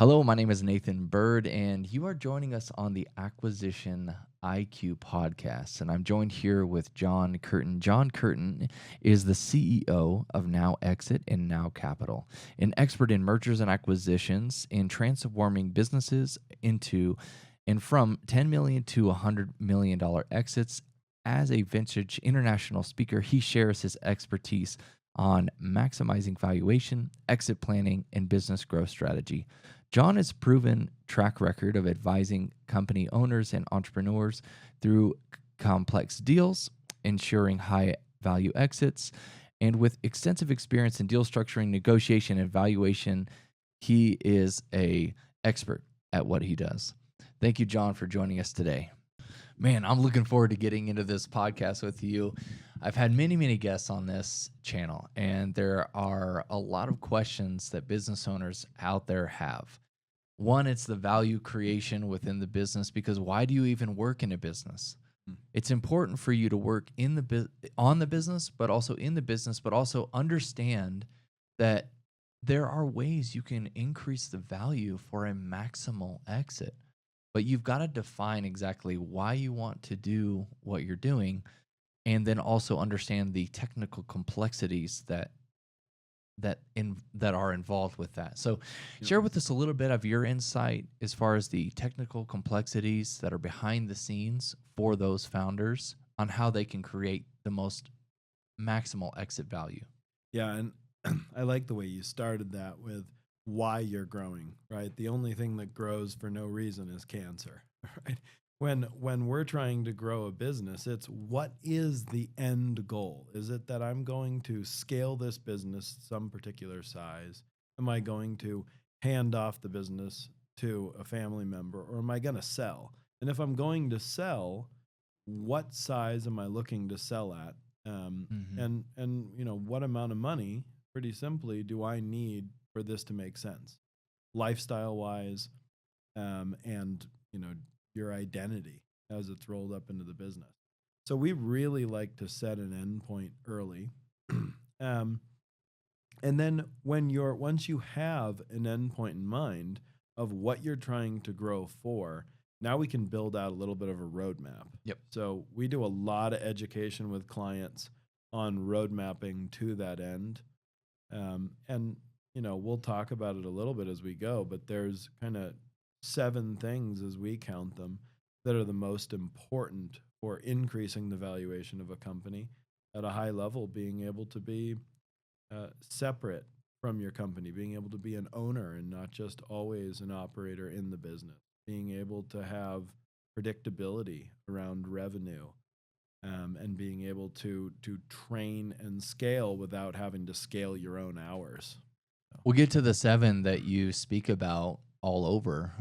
Hello, my name is Nathan Byrd, and you are joining us on the Acquisition IQ podcast. And I'm joined here with John Curtin. John Curtin is the CEO of Now Exit and Now Capital, an expert in mergers and acquisitions in transforming businesses into and from $10 million to $100 million exits. As a vintage international speaker, he shares his expertise on maximizing valuation, exit planning, and business growth strategy. John has proven track record of advising company owners and entrepreneurs through complex deals, ensuring high value exits, and with extensive experience in deal structuring, negotiation, and valuation, he is a expert at what he does. Thank you, John, for joining us today. Man, I'm looking forward to getting into this podcast with you. I've had many guests on this channel, and there are a lot of questions that business owners out there have. One, it's the value creation within the business, because why do you even work in a business? It's important for you to work in the on the business, but also in the business, but also understand that there are ways you can increase the value for a maximal exit. But you've got to define exactly why you want to do what you're doing, and then also understand the technical complexities that are involved with that. So share with us a little bit of your insight as far as the technical complexities that are behind the scenes for those founders on how they can create the most maximal exit value. Yeah, and I like the way you started that with why you're growing, right? The only thing that grows for no reason is cancer, right? When we're trying to grow a business, it's what is the end goal? Is it that I'm going to scale this business some particular size? Am I going to hand off the business to a family member, or am I going to sell? And if I'm going to sell, what size am I looking to sell at? Mm-hmm. And what amount of money, pretty simply, do I need for this to make sense, lifestyle wise, and your identity as it's rolled up into the business. So we really like to set an endpoint early, um, and then once you have an endpoint in mind of what you're trying to grow for, now we can build out a little bit of a roadmap. Yep. So we do a lot of education with clients on road mapping to that end. And we'll talk about it a little bit as we go, but there's kind of 7 things as we count them that are the most important for increasing the valuation of a company at a high level, being able to be separate from your company, being able to be an owner and not just always an operator in the business, being able to have predictability around revenue, and being able to train and scale without having to scale your own hours. So, We'll get to the 7 that you speak about all over.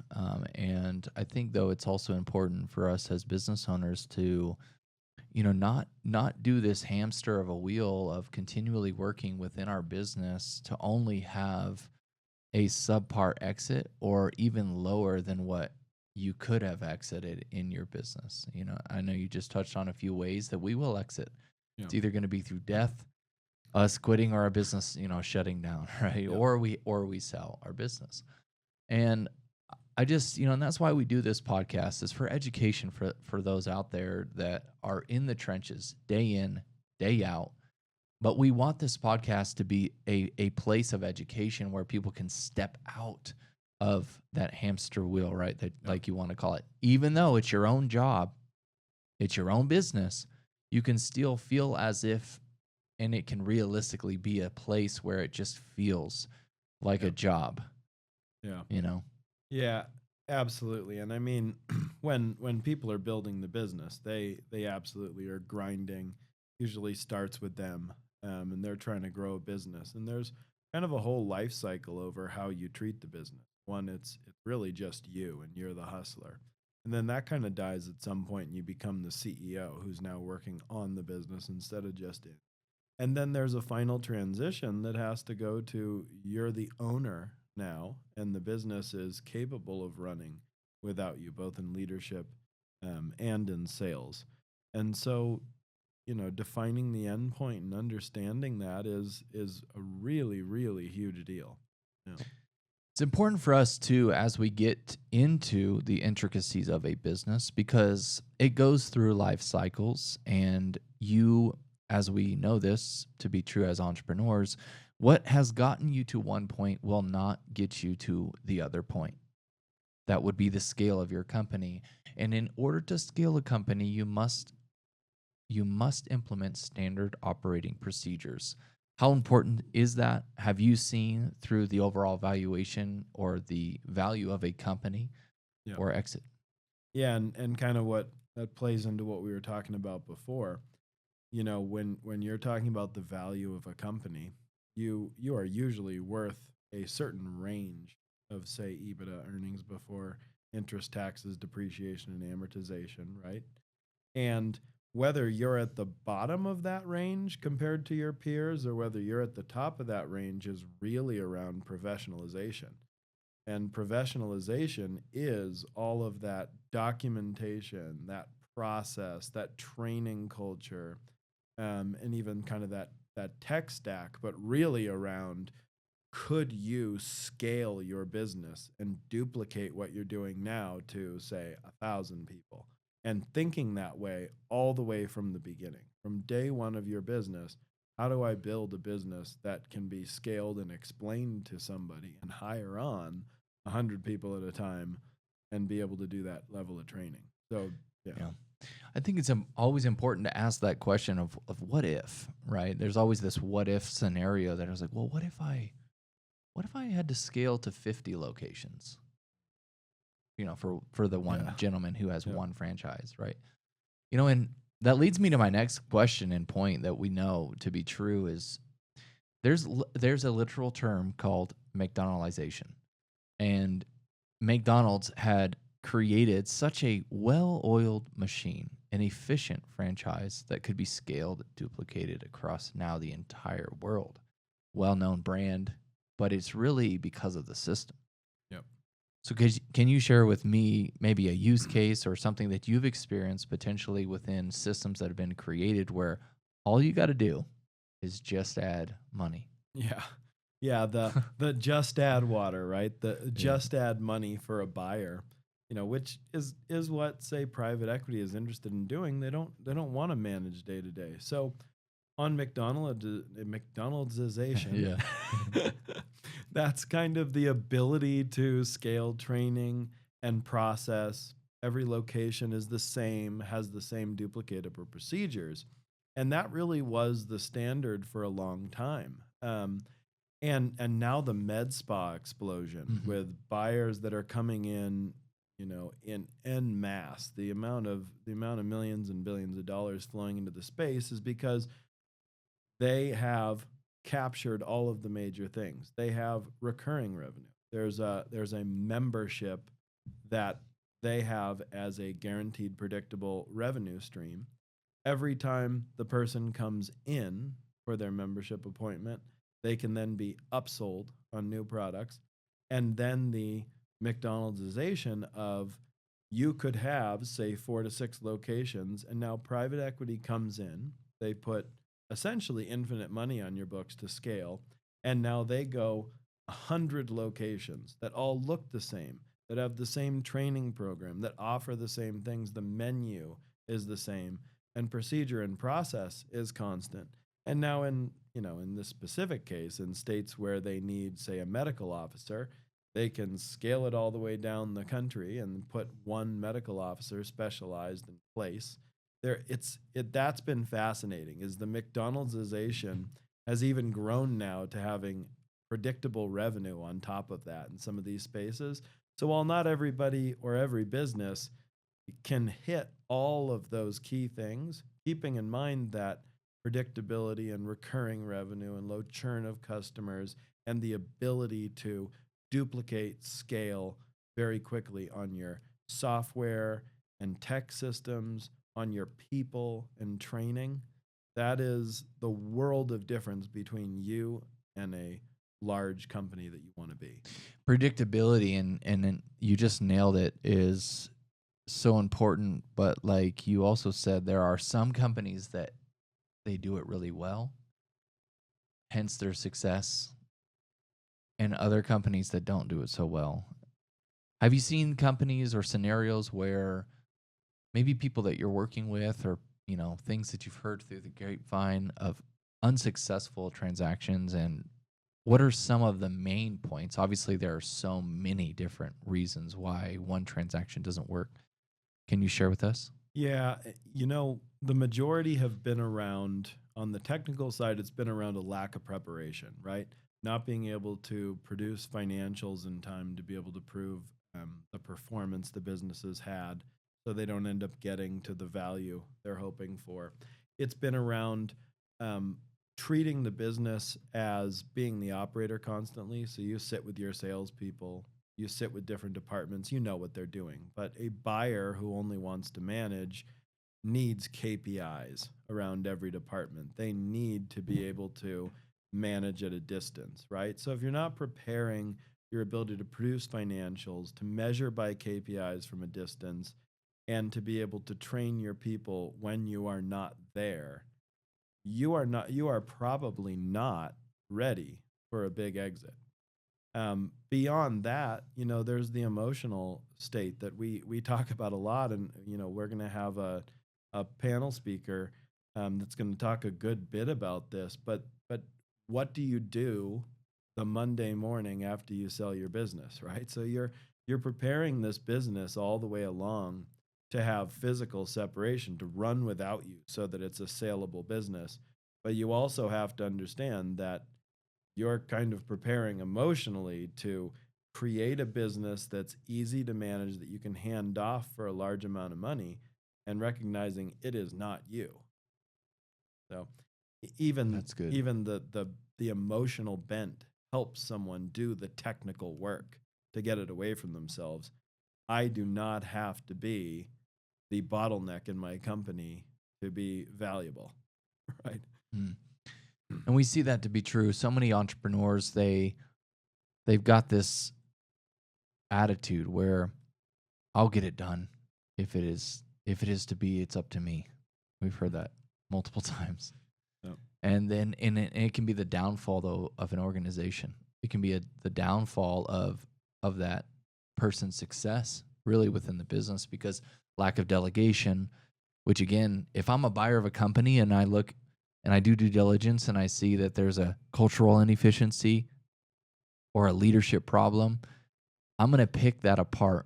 And I think, though, it's also important for us as business owners to not do this hamster of a wheel of continually working within our business to only have a subpar exit or even lower than what you could have exited in your business. I know you just touched on a few ways that we will exit. yeah, It's either going to be through death, us quitting, or our business, shutting down, right? yeah, Or we sell our business. And I just, and that's why we do this podcast, is for education for those out there that are in the trenches day in, day out. But we want this podcast to be a place of education where people can step out of that hamster wheel, right? That, yeah, like you want to call it. Even though it's your own job, it's your own business, you can still feel as if, and it can realistically be a place where it just feels like yeah, a job, yeah. you know? Yeah, absolutely. And I mean, when people are building the business, they absolutely are grinding. Usually starts with them, and they're trying to grow a business. And there's kind of a whole life cycle over how you treat the business. One, it's really just you, and you're the hustler. And then that kind of dies at some point, and you become the CEO who's now working on the business instead of just in. And then there's a final transition that has to go to you're the owner now, and the business is capable of running without you, both in leadership, and in sales. And so, defining the endpoint and understanding that is a really, really huge deal. Yeah. It's important for us too as we get into the intricacies of a business because it goes through life cycles. And you, as we know this to be true as entrepreneurs, what has gotten you to one point will not get you to the other point. That would be the scale of your company. And in order to scale a company, you must implement standard operating procedures. How important is that? Have you seen through the overall valuation or the value of a company Yeah. or exit? Yeah, and kind of what that plays into what we were talking about before. When you're talking about the value of a company, you are usually worth a certain range of, say, EBITDA, earnings before interest, taxes, depreciation, and amortization, right? And whether you're at the bottom of that range compared to your peers or whether you're at the top of that range is really around professionalization. And professionalization is all of that documentation, that process, that training culture, and even kind of that tech stack, but really around, could you scale your business and duplicate what you're doing now to, say, 1,000 people? And thinking that way all the way from the beginning, from day one of your business. How do I build a business that can be scaled and explained to somebody and hire on 100 people at a time and be able to do that level of training? So, yeah. Yeah. I think it's always important to ask that question of what if, right? There's always this what if scenario that I was like, well, what if I had to scale to 50 locations? For the one Yeah. gentleman who has Yep. one franchise, right? And that leads me to my next question and point that we know to be true is there's a literal term called McDonaldization. And McDonald's had created such a well-oiled machine, an efficient franchise that could be scaled, duplicated across now the entire world. Well-known brand, but it's really because of the system. Yep. So can you share with me maybe a use case or something that you've experienced potentially within systems that have been created where all you got to do is just add money? Yeah. Yeah, the just add water, right? The Yeah. just add money for a buyer, which is what, say, private equity is interested in doing. They don't want to manage day to day. So on McDonald'sization, Yeah. that's kind of the ability to scale training and process. Every location is the same, has the same duplicatable procedures. And that really was the standard for a long time. And now the med spa explosion Mhm. with buyers that are coming in, in en masse. The amount of millions and billions of dollars flowing into the space is because they have captured all of the major things. They have recurring revenue. There's a membership that they have as a guaranteed predictable revenue stream. Every time the person comes in for their membership appointment, they can then be upsold on new products. And then the McDonald'sization of, you could have, say, 4 to 6 locations, and now private equity comes in. They put essentially infinite money on your books to scale. And now they go 100 locations that all look the same, that have the same training program, that offer the same things. The menu is the same, and procedure and process is constant. And now in this specific case, in states where they need, say, a medical officer, they can scale it all the way down the country and put one medical officer specialized in place. That's been fascinating. Is the McDonald'sization has even grown now to having predictable revenue on top of that in some of these spaces. So while not everybody or every business can hit all of those key things, keeping in mind that predictability and recurring revenue and low churn of customers and the ability to duplicate scale very quickly on your software and tech systems, on your people and training, that is the world of difference between you and a large company that you want to be. Predictability and then you just nailed it is so important, but like you also said, there are some companies that they do it really well, hence their success. and other companies that don't do it so well. Have you seen companies or scenarios where maybe people that you're working with, or things that you've heard through the grapevine of unsuccessful transactions, and what are some of the main points? Obviously there are so many different reasons why one transaction doesn't work. Can you share with us? Yeah, the majority have been around on the technical side, it's been around a lack of preparation, right? Not being able to produce financials in time to be able to prove the performance the businesses had so they don't end up getting to the value they're hoping for. It's been around um, treating the business as being the operator constantly. So you sit with your salespeople, you sit with different departments, you know what they're doing. But a buyer who only wants to manage needs KPIs around every department. They need to be able to manage at a distance, right? So if you're not preparing your ability to produce financials, to measure by KPIs from a distance, and to be able to train your people when you are not there, you are probably not ready for a big exit. Beyond that, there's the emotional state that we talk about a lot, and we're going to have a panel speaker that's going to talk a good bit about this. But what do you do the Monday morning after you sell your business, right? So you're preparing this business all the way along to have physical separation, to run without you, so that it's a saleable business. But you also have to understand that you're kind of preparing emotionally to create a business that's easy to manage, that you can hand off for a large amount of money, and recognizing it is not you. So even That's good. even the emotional bent helps someone do the technical work to get it away from themselves. I do not have to be the bottleneck in my company to be valuable, right? Mm. And we see that to be true. So many entrepreneurs, they've got this attitude where I'll get it done. If it is to be, it's up to me. We've heard that multiple times. So, And then and it can be the downfall though of an organization. It can be the downfall of that person's success really within the business, because lack of delegation, which again, if I'm a buyer of a company and I look and I do due diligence and I see that there's a cultural inefficiency or a leadership problem, I'm going to pick that apart.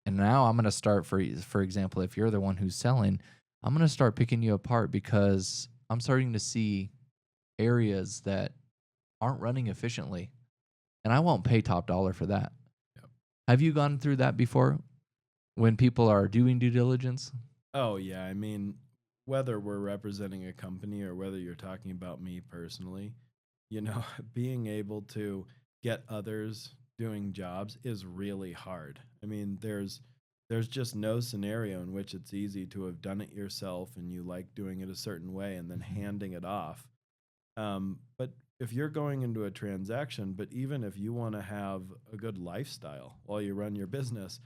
And now I'm going to start, for example, if you're the one who's selling, I'm going to start picking you apart because I'm starting to see areas that aren't running efficiently, and I won't pay top dollar for that. yep. Have you gone through that before when people are doing due diligence? Oh yeah, I mean, whether we're representing a company or whether you're talking about me personally, being able to get others doing jobs is really hard. I mean, there's just no scenario in which it's easy to have done it yourself and you like doing it a certain way and then Mhm. handing it off. But if you're going into a transaction, but even if you want to have a good lifestyle while you run your business,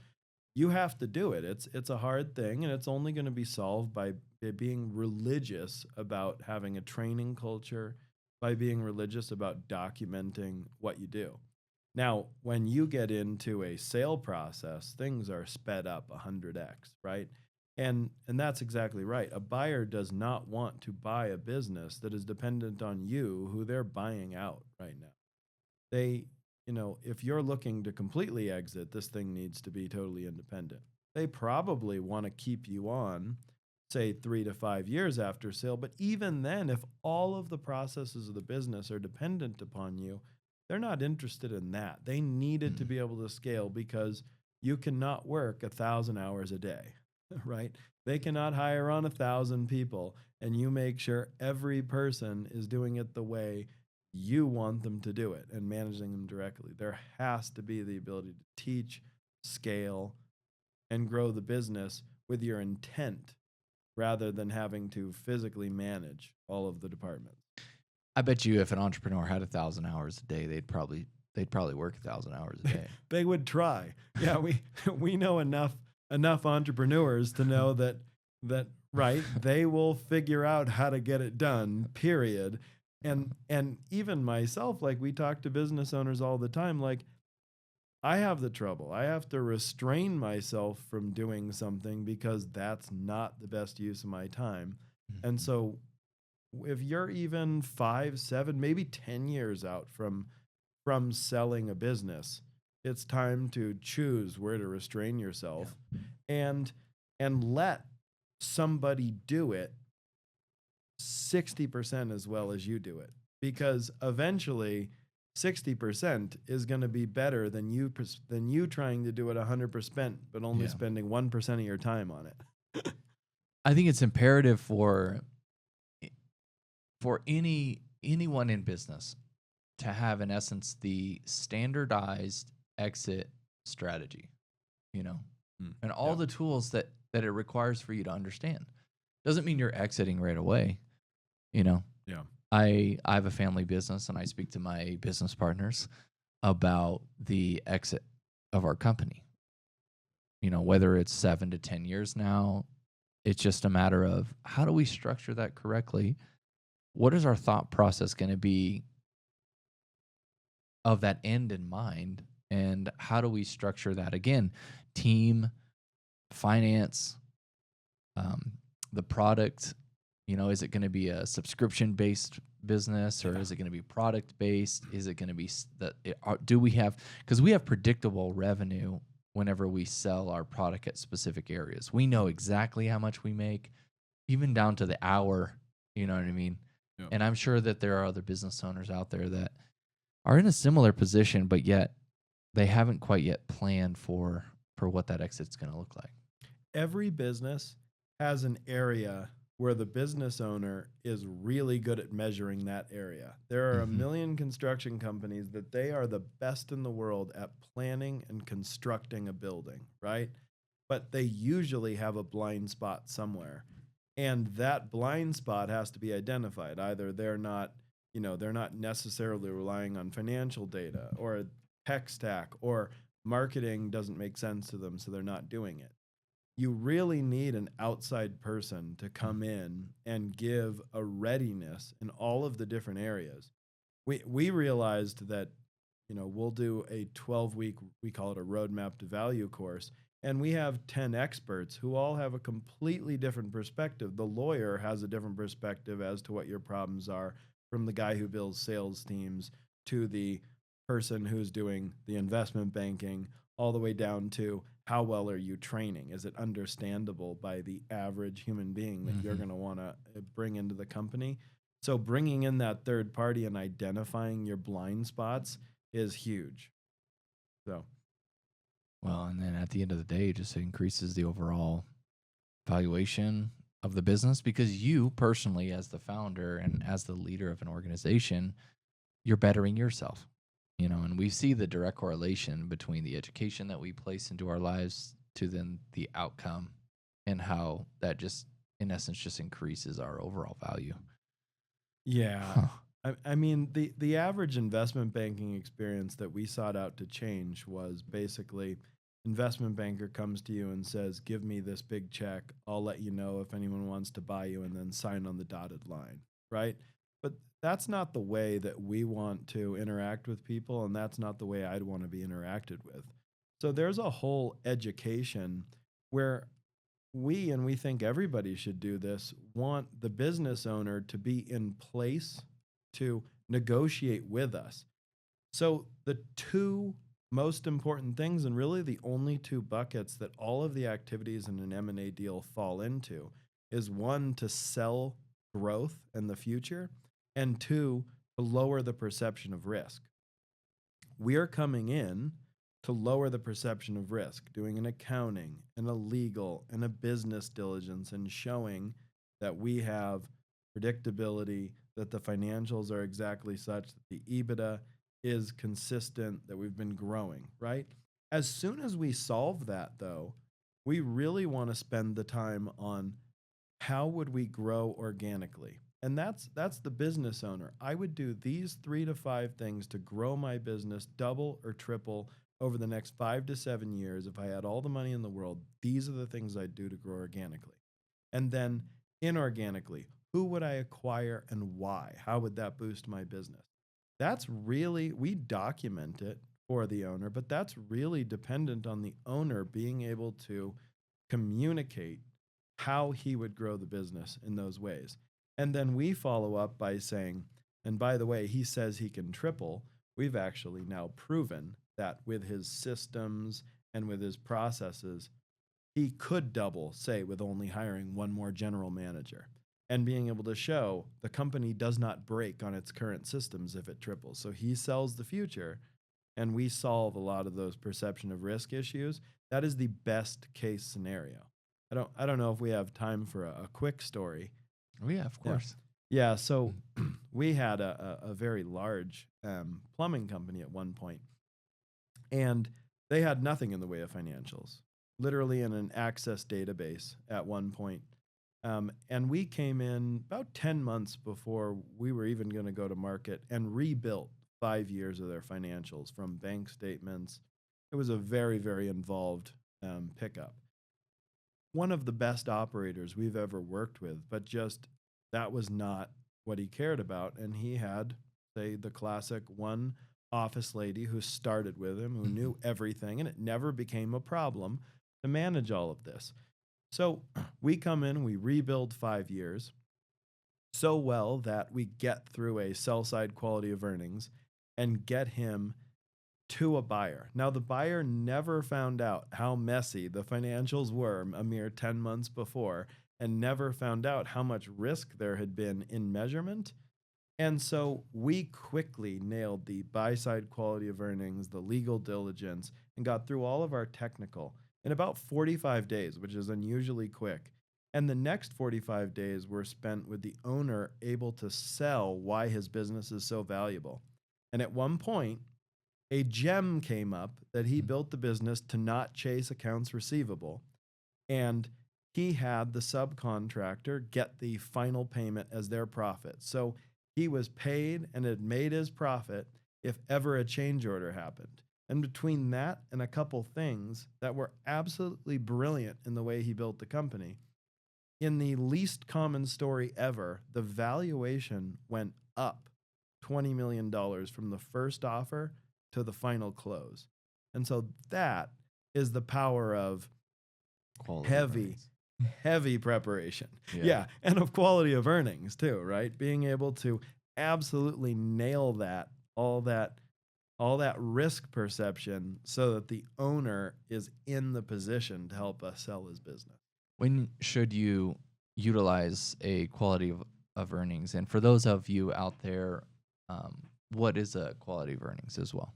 you have to do it. It's a hard thing, and it's only going to be solved by being religious about having a training culture, by being religious about documenting what you do. Now, when you get into a sale process, things are sped up 100x, right? And that's exactly right. A buyer does not want to buy a business that is dependent on you, who they're buying out right now. They, if you're looking to completely exit, this thing needs to be totally independent. They probably want to keep you on, say 3 to 5 years after sale. But even then, if all of the processes of the business are dependent upon you, they're not interested in that. They needed to Mm. be able to scale because you cannot work 1,000 hours a day, right? They cannot hire on 1,000 people and you make sure every person is doing it the way you want them to do it and managing them directly. There has to be the ability to teach, scale, and grow the business with your intent rather than having to physically manage all of the departments. I bet you if an entrepreneur had 1,000 hours a day, they'd probably work 1,000 hours a day. They would try. Yeah, we we know enough entrepreneurs to know that right, they will figure out how to get it done, period. And even myself, like we talk to business owners all the time, like I have the trouble. I have to restrain myself from doing something because that's not the best use of my time. And Mhm. so if you're even 5, 7, maybe 10 years out from selling a business, it's time to choose where to restrain Yeah. yourself and let somebody do it 60% as well as you do it, because eventually 60% is going to be better than you trying to do it 100% but only Yeah. spending 1% of your time on it. I think it's imperative for anyone in business to have, in essence, the standardized exit strategy, you know, Mm, and all yeah. the tools that it requires for you to understand. Doesn't mean you're exiting right away, you know. Yeah. I have a family business and I speak to my business partners about the exit of our company. You know, whether it's 7 to 10 years now, it's just a matter of how do we structure that correctly? What is our thought process going to be of that end in mind? And how do we structure that again? Team, finance, um, the product. You know, is it going to be a subscription based business or Yeah. is it going to be product based? Is it going to be do we have, because we have predictable revenue whenever we sell our product at specific areas. We know exactly how much we make, even down to the hour. You know what I mean? Yeah. And I'm sure that there are other business owners out there that are in a similar position, but yet they haven't quite yet planned for what that exit's going to look like. Every business has an area where the business owner is really good at measuring that area. There are a Hmm. million construction companies that they are the best in the world at planning and constructing a building, right? But they usually have a blind spot somewhere. And that blind spot has to be identified. Either they're not necessarily relying on financial data or a tech stack, or marketing doesn't make sense to them, so they're not doing it. You really need an outside person to come in and give a readiness in all of the different areas. We realized that, we'll do a 12-week, we call it a roadmap to value course, and we have 10 experts who all have a completely different perspective. The lawyer has a different perspective as to what your problems are, from the guy who builds sales teams to the person who's doing the investment banking, all the way down to how well are you training? Is it understandable by the average human being that you're Hmm. going to want to bring into the company? So bringing in that third party and identifying your blind spots is huge. So, Well, and then at the end of the day, it just increases the overall valuation of the business because you personally, as the founder and as the leader of an organization, you're bettering yourself. You know, and we see the direct correlation between the education that we place into our lives to then the outcome and how that just, in essence, just increases our overall value. yeah, Huh. I mean, the average investment banking experience that we sought out to change was basically investment banker comes to you and says, "Give me this big check. I'll let you know if anyone wants to buy you," and then sign on the dotted line, right? But that's not the way that we want to interact with people, and that's not the way I'd want to be interacted with. So there's a whole education where and we think everybody should do this, want the business owner to be in place to negotiate with us. So the two most important things, and really the only two buckets that all of the activities in an M&A deal fall into, is one, to sell growth in the future, and two, to lower the perception of risk. We are coming in to lower the perception of risk, doing an accounting and a legal and a business diligence, and showing that we have predictability, that the financials are exactly such, that the EBITDA is consistent, that we've been growing, right? As soon as we solve that, though, we really want to spend the time on how would we grow organically? And that's the business owner. I would do these 3 to 5 things to grow my business double or triple over the next 5 to 7 years. If I had all the money in the world, these are the things I'd do to grow organically. And then inorganically, Who would I acquire and why? How would that boost my business? That's really, we document it for the owner, but that's really dependent on the owner being able to communicate how he would grow the business in those ways. And then we follow up by saying, and by the way, he says he can triple. We've actually now proven that with his systems and with his processes, he could double, say, with only hiring one more general manager and being able to show the company does not break on its current systems if it triples. So he sells the future and we solve a lot of those perception of risk issues. That is the best case scenario. I don't know if we have time for a quick story. Oh, yeah, of Yeah. course. Yeah, so we had a very large plumbing company at one point, and they had nothing in the way of financials, literally in an Access database at one point. And we came in about 10 months before we were even going to go to market and rebuilt 5 years of their financials from bank statements. It was a very, very involved pickup. One of the best operators we've ever worked with, but just that was not what he cared about. And he had, say, the classic one office lady who started with him, who knew everything, and it never became a problem to manage all of this. So we come in, we rebuild 5 years so well that we get through a sell side quality of earnings and get him to a buyer. Now, the buyer never found out how messy the financials were a mere 10 months before and never found out how much risk there had been in measurement. And so we quickly nailed the buy side quality of earnings, the legal diligence, and got through all of our technical in about 45 days, which is unusually quick. And the next 45 days were spent with the owner able to sell why his business is so valuable. And at one point, a gem came up that he built the business to not chase accounts receivable. And he had the subcontractor get the final payment as their profit. So he was paid and had made his profit if ever a change order happened. And between that and a couple things that were absolutely brilliant in the way he built the company, in the least common story ever, the valuation went up $20 million from the first offer to the final close. And so that is the power of Quality of heavy, earnings. heavy preparation. Yeah. Yeah. And of quality of earnings too, right? Being able to absolutely nail that, all that risk perception so that the owner is in the position to help us sell his business. When should you utilize a quality of earnings? And for those of you out there, what is a quality of earnings as well?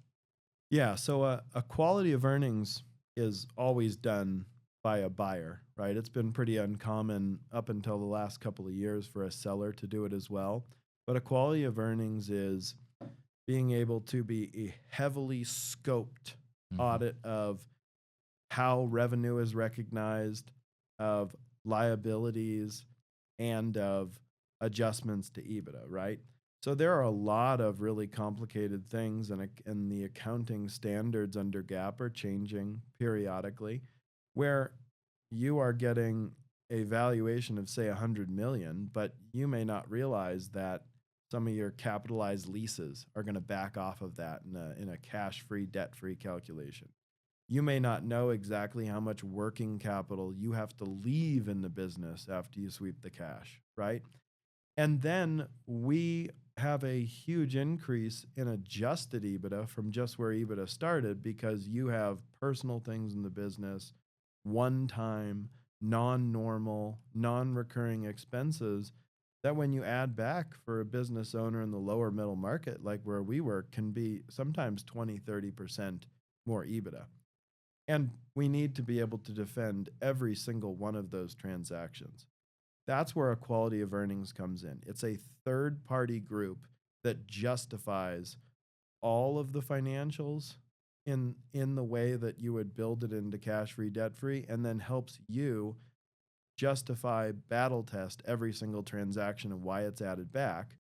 Yeah, so a quality of earnings is always done by a buyer, right? It's been pretty uncommon up until the last couple of years for a seller to do it as well. But a quality of earnings is being able to be a heavily scoped audit of how revenue is recognized, of liabilities, and of adjustments to EBITDA, right? So there are a lot of really complicated things, and the accounting standards under GAAP are changing periodically, where you are getting a valuation of say 100 million, but you may not realize that some of your capitalized leases are going to back off of that in a cash-free, debt-free calculation. You may not know exactly how much working capital you have to leave in the business after you sweep the cash, right? And then we have a huge increase in adjusted EBITDA from just where EBITDA started because you have personal things in the business, one time, non normal, non recurring expenses that when you add back for a business owner in the lower middle market, like where we work, can be sometimes 20-30% more EBITDA. And we need to be able to defend every single one of those transactions. That's where a quality of earnings comes in. It's a third party group that justifies all of the financials in the way that you would build it into cash free, debt free, and then helps you justify battle test every single transaction and why it's added back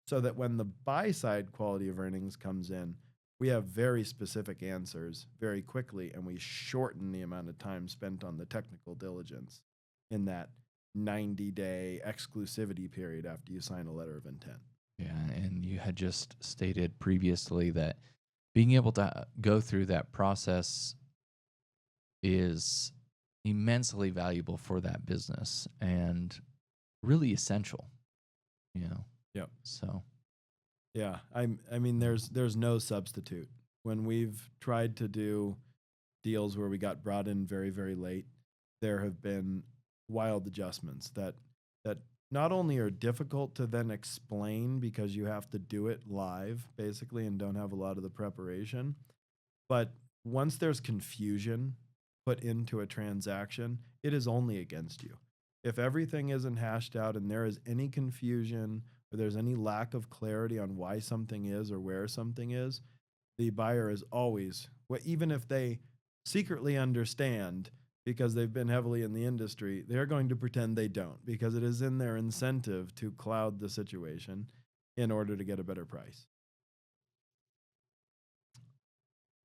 so that when the buy side quality of earnings comes in, we have very specific answers very quickly and we shorten the amount of time spent on the technical diligence in that 90-day exclusivity period after you sign a letter of intent. Yeah, and you had just stated previously that being able to go through that process is immensely valuable for that business and really essential, you know. Yep. So, Yeah, I mean there's no substitute. When we've tried to do deals where we got brought in very very late, there have been wild adjustments that not only are difficult to then explain because you have to do it live basically and don't have a lot of the preparation, but once there's confusion put into a transaction, it is only against you. If everything isn't hashed out and there is any confusion or there's any lack of clarity on why something is or where something is, the buyer is always, even if they secretly understand because they've been heavily in the industry, they're going to pretend they don't because it is in their incentive to cloud the situation in order to get a better price.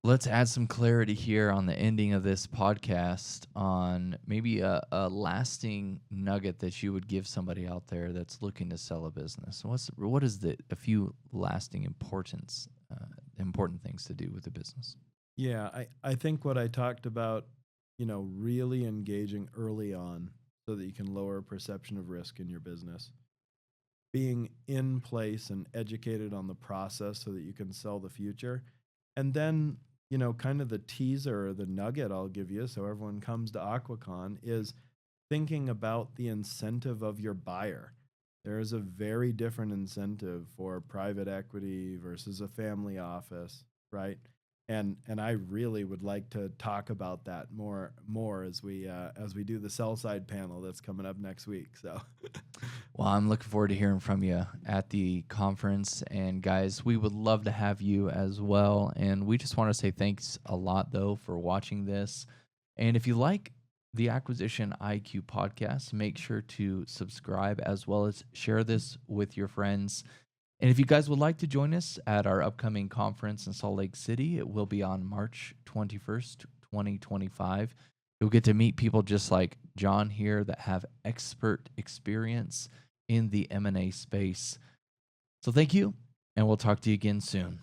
let's add some clarity here on the ending of this podcast on maybe a lasting nugget that you would give somebody out there that's looking to sell a business. What is a few lasting important things to do with the business? Yeah, I think what I talked about, really engaging early on so that you can lower perception of risk in your business, being in place and educated on the process so that you can sell the future. And then, kind of the teaser or the nugget I'll give you so everyone comes to Acquicon is thinking about the incentive of your buyer. There is a very different incentive for private equity versus a family office, right? And I really would like to talk about that more as we do the sell side panel that's coming up next week. So Well, I'm looking forward to hearing from you at the conference. And guys, we would love to have you as well. And we just want to say thanks a lot, though, for watching this. And if you like the Acquisition IQ podcast, make sure to subscribe as well as share this with your friends. And if you guys would like to join us at our upcoming conference in Salt Lake City, it will be on March 21st, 2025. You'll get to meet people just like John here that have expert experience in the M&A space. So thank you, and we'll talk to you again soon.